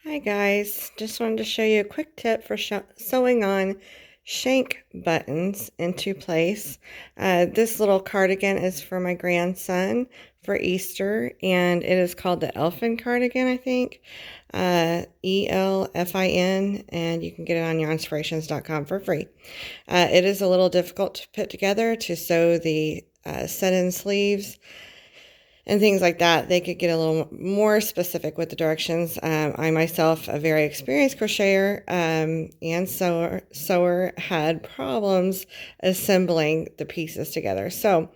Hi guys, just wanted to show you a quick tip for sewing on shank buttons into place. This little cardigan is for my grandson for Easter, and it is called the Elfin cardigan, I think. ELFIN, and you can get it on yourinspirations.com for free. It is a little difficult to put together to sew the set-in sleeves and things like that. They could get a little more specific with the directions. I myself, a very experienced crocheter and sewer, had problems assembling the pieces together. So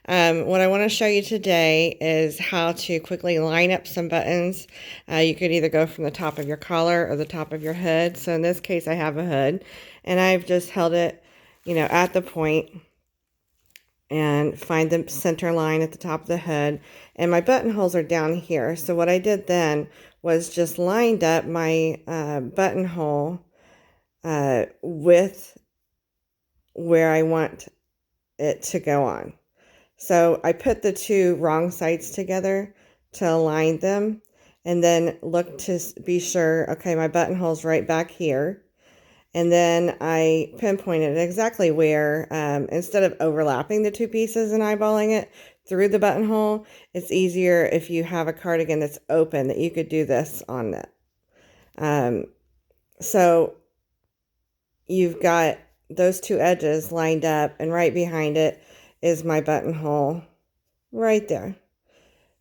what I want to show you today is how to quickly line up some buttons. You could either go from the top of your collar or the top of your hood. So in this case, I have a hood, and I've just held it, at the point, and find the center line at the top of the hood, and my buttonholes are down here. So what I did then was just lined up my buttonhole with where I want it to go on. So I put the two wrong sides together to align them, and then look to be sure, okay, my buttonhole's right back here. And then I pinpointed exactly where, instead of overlapping the two pieces and eyeballing it through the buttonhole, it's easier if you have a cardigan that's open that you could do this on it. So you've got those two edges lined up, and right behind it is my buttonhole right there.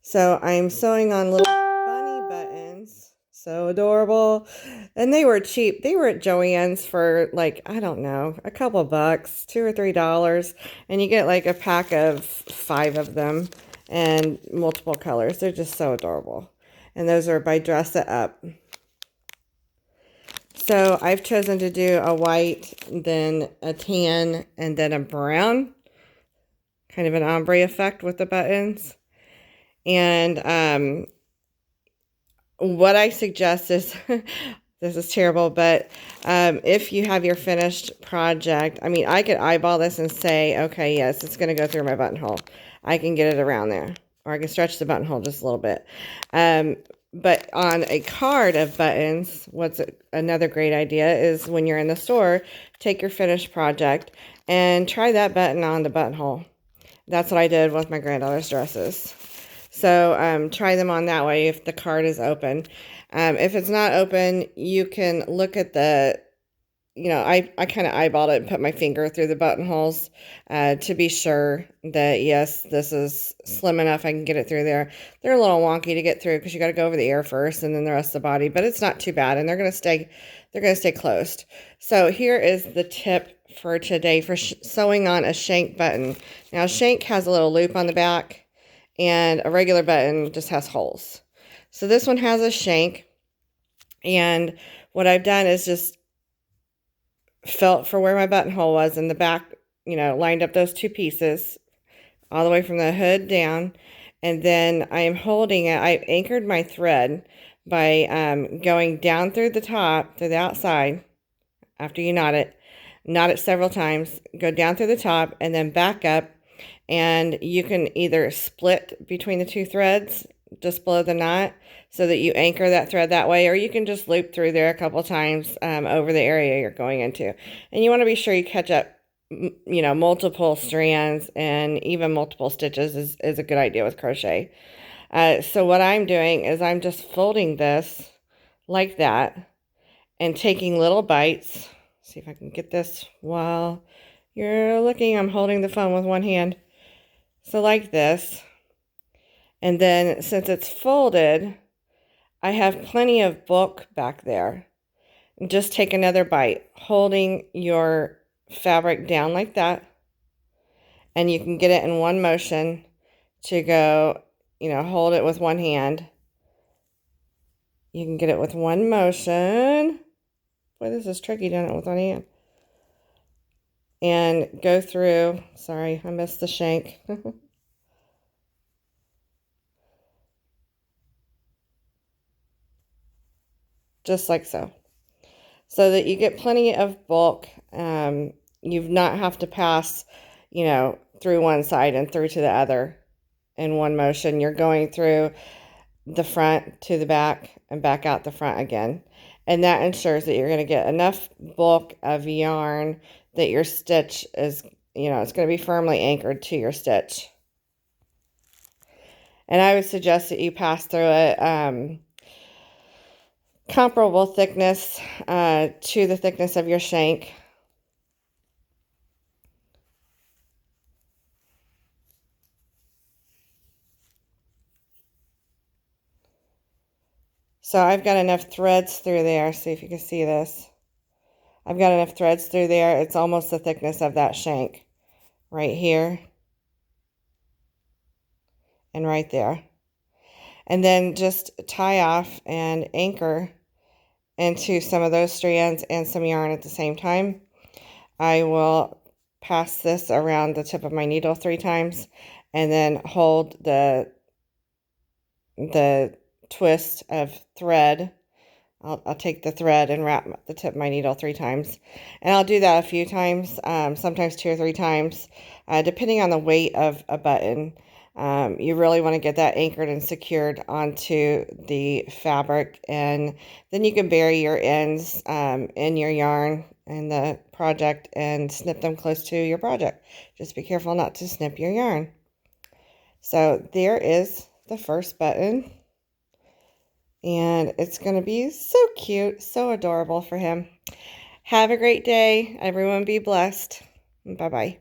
So I'm sewing on little bunny buttons. So adorable. And they were cheap. They were at Joann's for like, I don't know, a couple bucks, $2 or $3. And you get like a pack of 5 of them and multiple colors. They're just so adorable. And those are by Dress It Up. So I've chosen to do a white, then a tan, and then a brown. Kind of an ombre effect with the buttons. And what I suggest is, this is terrible, but if you have your finished project, I mean, I could eyeball this and say, okay, yes, it's going to go through my buttonhole. I can get it around there, or I can stretch the buttonhole just a little bit. But on a card of buttons, another great idea is when you're in the store, take your finished project and try that button on the buttonhole. That's what I did with my granddaughter's dresses. So try them on that way if the card is open. If it's not open, you can look at the, I kind of eyeballed it and put my finger through the buttonholes to be sure that, yes, this is slim enough I can get it through there. They're a little wonky to get through because you got to go over the ear first and then the rest of the body, but it's not too bad, and they're going to stay closed. So here is the tip for today for sewing on a shank button. Now, shank has a little loop on the back, and a regular button just has holes. So this one has a shank, and what I've done is just felt for where my buttonhole was in the back, lined up those two pieces all the way from the hood down, and then I am holding it. I anchored my thread by going down through the top, through the outside, after you knot it several times, go down through the top, and then back up. And you can either split between the two threads just below the knot so that you anchor that thread that way, or you can just loop through there a couple times over the area you're going into. And you want to be sure you catch up, multiple strands, and even multiple stitches is a good idea with crochet. So what I'm doing is I'm just folding this like that and taking little bites. See if I can get this while you're looking. I'm holding the phone with one hand. So like this, and then since it's folded, I have plenty of bulk back there. And just take another bite, holding your fabric down like that, and you can get it in one motion to go, hold it with one hand. You can get it with one motion. Boy, this is tricky doing it with one hand. And go through, sorry, I missed the shank. Just like so. So that you get plenty of bulk. You not have to pass, through one side and through to the other in one motion. You're going through the front to the back and back out the front again. And that ensures that you're going to get enough bulk of yarn that your stitch is, it's going to be firmly anchored to your stitch. And I would suggest that you pass through it comparable thickness to the thickness of your shank. So I've got enough threads through there. See if you can see this. I've got enough threads through there. It's almost the thickness of that shank right here and right there. And then just tie off and anchor into some of those strands and some yarn at the same time. I will pass this around the tip of my needle 3 times and then hold the twist of thread. I'll take the thread and wrap the tip of my needle 3 times. And I'll do that a few times, sometimes 2 or 3 times, depending on the weight of a button. You really want to get that anchored and secured onto the fabric, and then you can bury your ends in your yarn in the project and snip them close to your project. Just be careful not to snip your yarn. So there is the first button, and it's going to be so cute, so adorable for him. Have a great day. Everyone be blessed. Bye-bye.